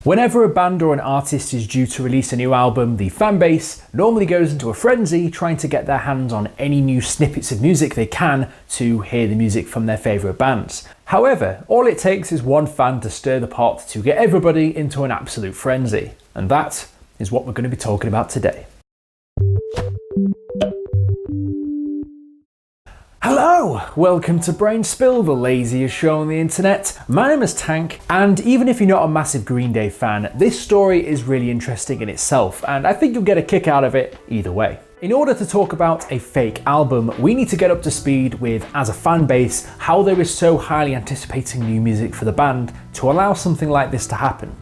Whenever a band or an artist is due to release a new album, the fanbase normally goes into a frenzy trying to get their hands on any new snippets of music they can to hear the music from their favourite bands. However, all it takes is one fan to stir the pot to get everybody into an absolute frenzy. And that is what we're going to be talking about today. Hello! Welcome to Brain Spill, the laziest show on the internet. My name is Tank, and even if you're not a massive Green Day fan, this story is really interesting in itself, and I think you'll get a kick out of it either way. In order to talk about a fake album, we need to get up to speed with, as a fan base, how they were so highly anticipating new music for the band to allow something like this to happen.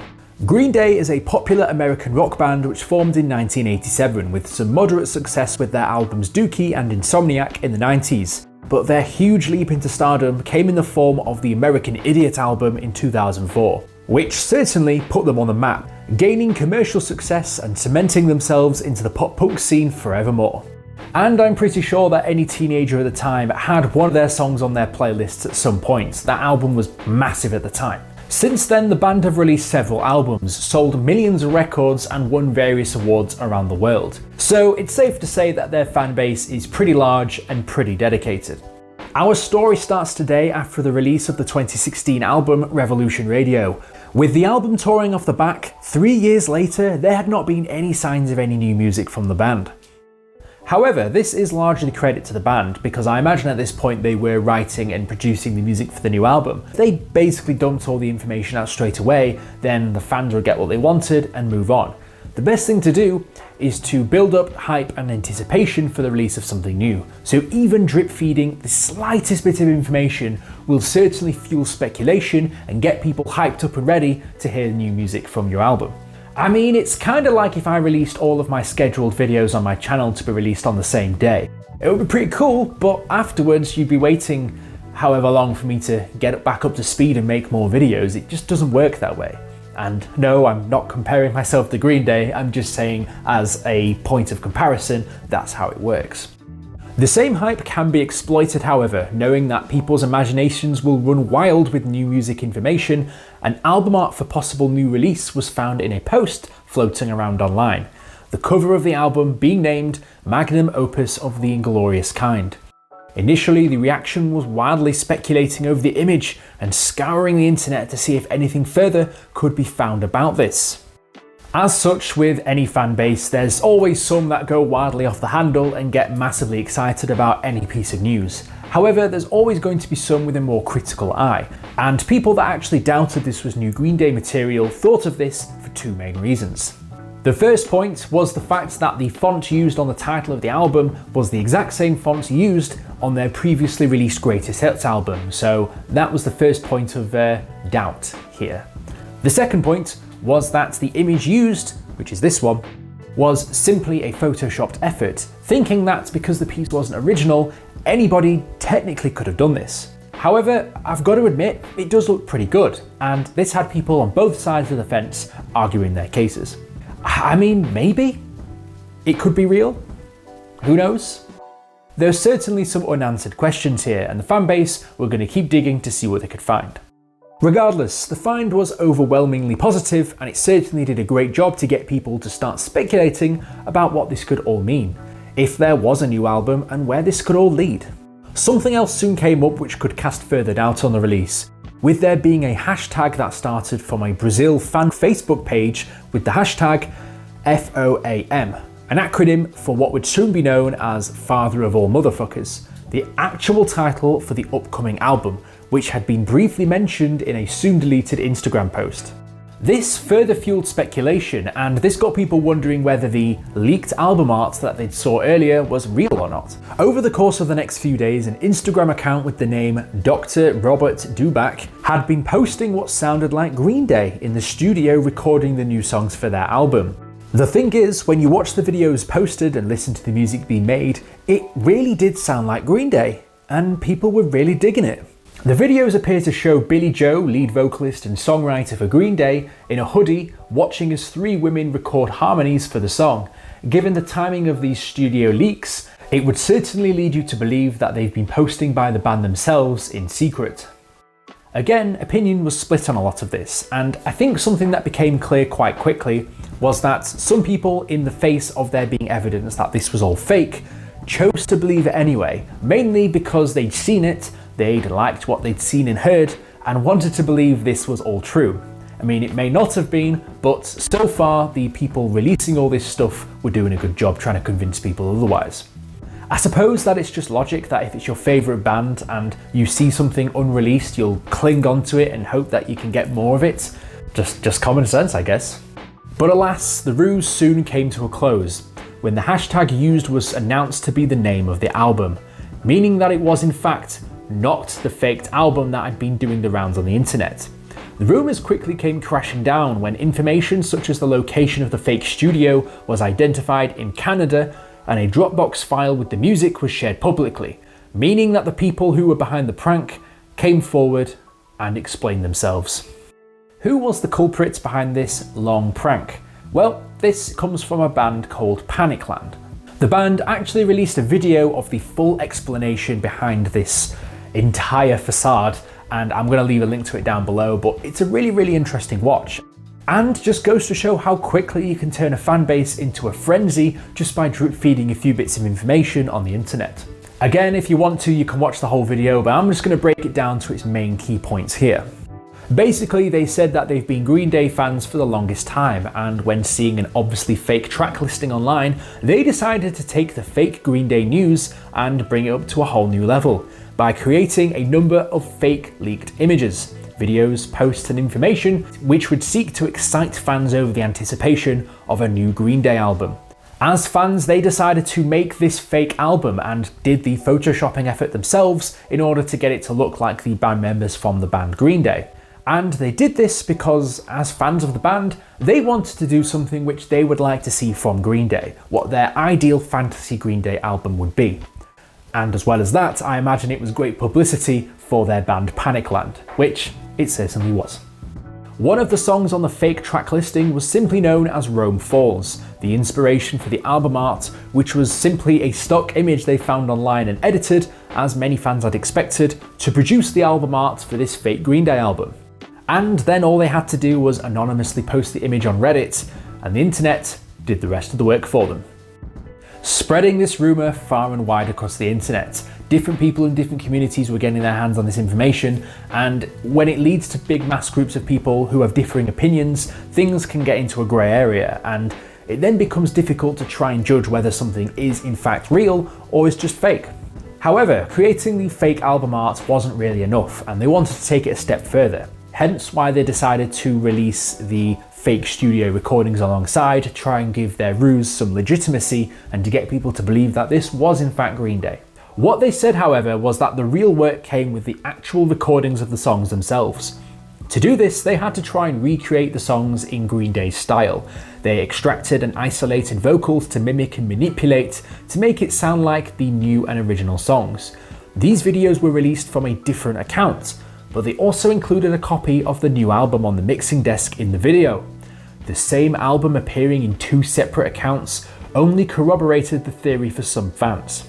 Green Day is a popular American rock band which formed in 1987 with some moderate success with their albums Dookie and Insomniac in the 90s. But their huge leap into stardom came in the form of the American Idiot album in 2004, which certainly put them on the map, gaining commercial success and cementing themselves into the pop-punk scene forevermore. And I'm pretty sure that any teenager at the time had one of their songs on their playlists at some point. That album was massive at the time. Since then, the band have released several albums, sold millions of records and won various awards around the world. So it's safe to say that their fan base is pretty large and pretty dedicated. Our story starts today after the release of the 2016 album Revolution Radio. With the album touring off the back, 3 years later there had not been any signs of any new music from the band. However, this is largely credit to the band, because I imagine at this point they were writing and producing the music for the new album. They basically dumped all the information out straight away, then the fans would get what they wanted and move on. The best thing to do is to build up hype and anticipation for the release of something new. So even drip feeding the slightest bit of information will certainly fuel speculation and get people hyped up and ready to hear new music from your album. I mean, it's kind of like if I released all of my scheduled videos on my channel to be released on the same day. It would be pretty cool, but afterwards you'd be waiting however long for me to get back up to speed and make more videos. It just doesn't work that way. And no, I'm not comparing myself to Green Day, I'm just saying as a point of comparison, that's how it works. The same hype can be exploited, however, knowing that people's imaginations will run wild with new music information. An album art for possible new release was found in a post floating around online, the cover of the album being named Magnum Opus of the Inglorious Kind. Initially, the reaction was wildly speculating over the image and scouring the internet to see if anything further could be found about this. As such, with any fan base, there's always some that go wildly off the handle and get massively excited about any piece of news. However, there's always going to be some with a more critical eye, and people that actually doubted this was new Green Day material thought of this for two main reasons. The first point was the fact that the font used on the title of the album was the exact same font used on their previously released Greatest Hits album, so that was the first point of doubt here. The second point was that the image used, which is this one, was simply a photoshopped effort, thinking that because the piece wasn't original, anybody technically could have done this. However, I've got to admit, it does look pretty good, and this had people on both sides of the fence arguing their cases. I mean, maybe it could be real. Who knows? There's certainly some unanswered questions here, and the fanbase were going to keep digging to see what they could find. Regardless, the find was overwhelmingly positive, and it certainly did a great job to get people to start speculating about what this could all mean, if there was a new album and where this could all lead. Something else soon came up which could cast further doubt on the release, with there being a hashtag that started from a Brazil fan Facebook page with the hashtag FOAM, an acronym for what would soon be known as Father of All Motherfuckers, the actual title for the upcoming album, which had been briefly mentioned in a soon deleted Instagram post. This further fueled speculation, and this got people wondering whether the leaked album art that they saw earlier was real or not. Over the course of the next few days, an Instagram account with the name Dr. Robert Dubak had been posting what sounded like Green Day in the studio recording the new songs for their album. The thing is, when you watch the videos posted and listen to the music being made, it really did sound like Green Day, and people were really digging it. The videos appear to show Billie Joe, lead vocalist and songwriter for Green Day, in a hoodie, watching as three women record harmonies for the song. Given the timing of these studio leaks, it would certainly lead you to believe that they've been posting by the band themselves in secret. Again, opinion was split on a lot of this, and I think something that became clear quite quickly was that some people, in the face of there being evidence that this was all fake, chose to believe it anyway, mainly because they'd seen it, they'd liked what they'd seen and heard, and wanted to believe this was all true. I mean, it may not have been, but so far the people releasing all this stuff were doing a good job trying to convince people otherwise. I suppose that it's just logic that if it's your favourite band and you see something unreleased, you'll cling onto it and hope that you can get more of it. Just common sense, I guess. But alas, the ruse soon came to a close when the hashtag used was announced to be the name of the album, meaning that it was in fact not the faked album that had been doing the rounds on the internet. The rumours quickly came crashing down when information such as the location of the fake studio was identified in Canada, and a Dropbox file with the music was shared publicly, meaning that the people who were behind the prank came forward and explained themselves. Who was the culprit behind this long prank? Well, this comes from a band called Panicland. The band actually released a video of the full explanation behind this entire facade, and I'm going to leave a link to it down below, but it's a really interesting watch. And just goes to show how quickly you can turn a fan base into a frenzy just by drip feeding a few bits of information on the internet. Again, if you want to, you can watch the whole video, but I'm just going to break it down to its main key points here. Basically, they said that they've been Green Day fans for the longest time, and when seeing an obviously fake track listing online, they decided to take the fake Green Day news and bring it up to a whole new level by creating a number of fake leaked images, videos, posts and information which would seek to excite fans over the anticipation of a new Green Day album. As fans, they decided to make this fake album and did the photoshopping effort themselves in order to get it to look like the band members from the band Green Day. And they did this because, as fans of the band, they wanted to do something which they would like to see from Green Day, what their ideal fantasy Green Day album would be. And as well as that, I imagine it was great publicity for their band Panicland, which it certainly was. One of the songs on the fake track listing was simply known as Rome Falls, the inspiration for the album art, which was simply a stock image they found online and edited, as many fans had expected, to produce the album art for this fake Green Day album. And then all they had to do was anonymously post the image on Reddit, and the internet did the rest of the work for them. Spreading this rumour far and wide across the internet, different people in different communities were getting their hands on this information, and when it leads to big mass groups of people who have differing opinions, things can get into a grey area, and it then becomes difficult to try and judge whether something is in fact real or is just fake. However, creating the fake album art wasn't really enough, and they wanted to take it a step further. Hence why they decided to release the fake studio recordings alongside to try and give their ruse some legitimacy and to get people to believe that this was in fact Green Day. What they said, however, was that the real work came with the actual recordings of the songs themselves. To do this, they had to try and recreate the songs in Green Day's style. They extracted and isolated vocals to mimic and manipulate to make it sound like the new and original songs. These videos were released from a different account, but they also included a copy of the new album on the mixing desk in the video. The same album appearing in two separate accounts only corroborated the theory for some fans.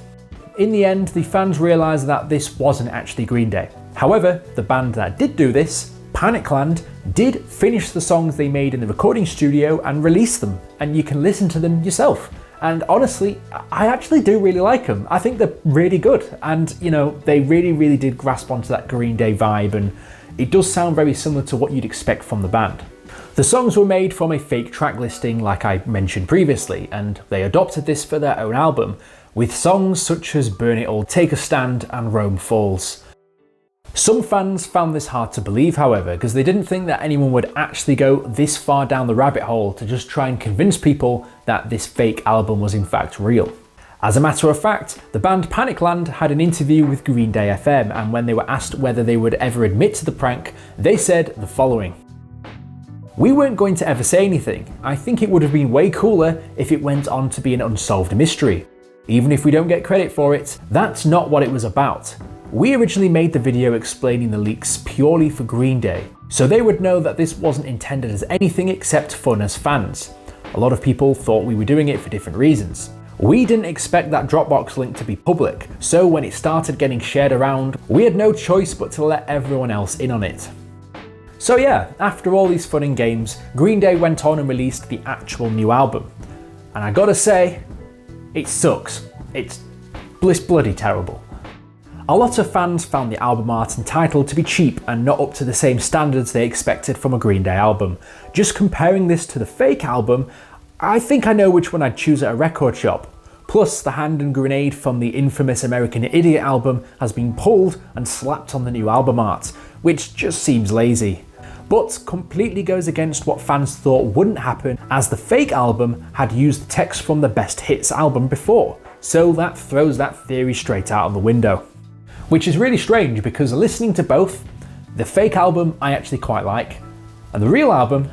In the end, the fans realised that this wasn't actually Green Day. However, the band that did do this, Panicland, did finish the songs they made in the recording studio and release them, and you can listen to them yourself. And honestly, I actually do really like them. I think they're really good. And, you know, they really did grasp onto that Green Day vibe, and it does sound very similar to what you'd expect from the band. The songs were made from a fake track listing like I mentioned previously, and they adopted this for their own album, with songs such as Burn It All, Take a Stand and Rome Falls. Some fans found this hard to believe, however, because they didn't think that anyone would actually go this far down the rabbit hole to just try and convince people that this fake album was in fact real. As a matter of fact, the band Panicland had an interview with Green Day FM, and when they were asked whether they would ever admit to the prank, they said the following: "We weren't going to ever say anything. I think it would have been way cooler if it went on to be an unsolved mystery. Even if we don't get credit for it, that's not what it was about. We originally made the video explaining the leaks purely for Green Day, so they would know that this wasn't intended as anything except fun as fans. A lot of people thought we were doing it for different reasons. We didn't expect that Dropbox link to be public, so when it started getting shared around, we had no choice but to let everyone else in on it. So yeah, after all these fun and games, Green Day went on and released the actual new album. And I gotta say, it sucks. It's bloody terrible. A lot of fans found the album art and title to be cheap and not up to the same standards they expected from a Green Day album. Just comparing this to the fake album, I think I know which one I'd choose at a record shop. Plus, the hand and grenade from the infamous American Idiot album has been pulled and slapped on the new album art, which just seems lazy. But completely goes against what fans thought wouldn't happen, as the fake album had used text from the Best Hits album before, so that throws that theory straight out of the window. Which is really strange because listening to both, the fake album I actually quite like, and the real album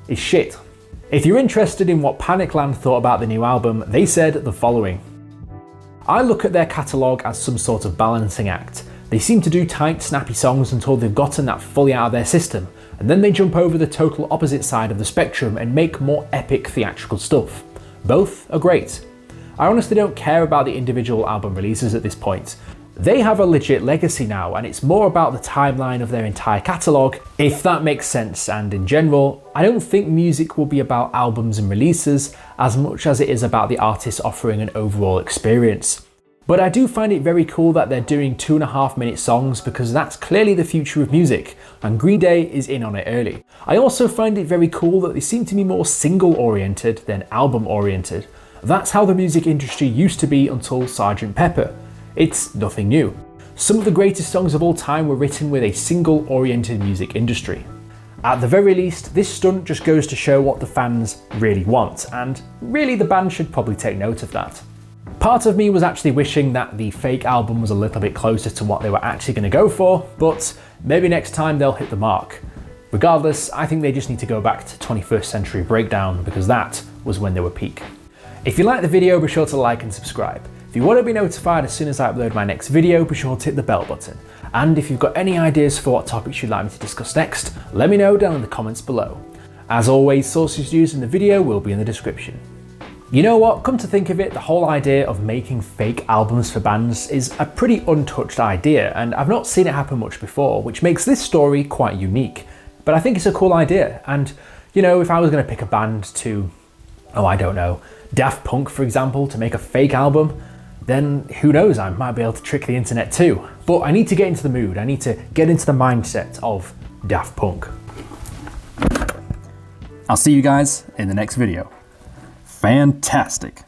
is shit. If you're interested in what Panicland thought about the new album, they said the following. I look at their catalogue as some sort of balancing act. They seem to do tight, snappy songs until they've gotten that fully out of their system, and then they jump over the total opposite side of the spectrum and make more epic theatrical stuff. Both are great. I honestly don't care about the individual album releases at this point. They have a legit legacy now, and it's more about the timeline of their entire catalogue, if that makes sense, and in general, I don't think music will be about albums and releases as much as it is about the artist offering an overall experience. But I do find it very cool that they're doing 2.5-minute songs because that's clearly the future of music, and Green Day is in on it early. I also find it very cool that they seem to be more single-oriented than album-oriented. That's how the music industry used to be until Sgt. Pepper. It's nothing new. Some of the greatest songs of all time were written with a single-oriented music industry. At the very least, this stunt just goes to show what the fans really want, and really the band should probably take note of that. Part of me was actually wishing that the fake album was a little bit closer to what they were actually going to go for, but maybe next time they'll hit the mark. Regardless, I think they just need to go back to 21st Century Breakdown because that was when they were peak. If you liked the video, be sure to like and subscribe. If you want to be notified as soon as I upload my next video, be sure to hit the bell button. And if you've got any ideas for what topics you'd like me to discuss next, let me know down in the comments below. As always, sources used in the video will be in the description. You know what, come to think of it, the whole idea of making fake albums for bands is a pretty untouched idea, and I've not seen it happen much before, which makes this story quite unique. But I think it's a cool idea, and you know, if I was going to pick a band to, I don't know, Daft Punk for example, to make a fake album, then who knows, I might be able to trick the internet too. But I need to get into the mood, I need to get into the mindset of Daft Punk. I'll see you guys in the next video. Fantastic.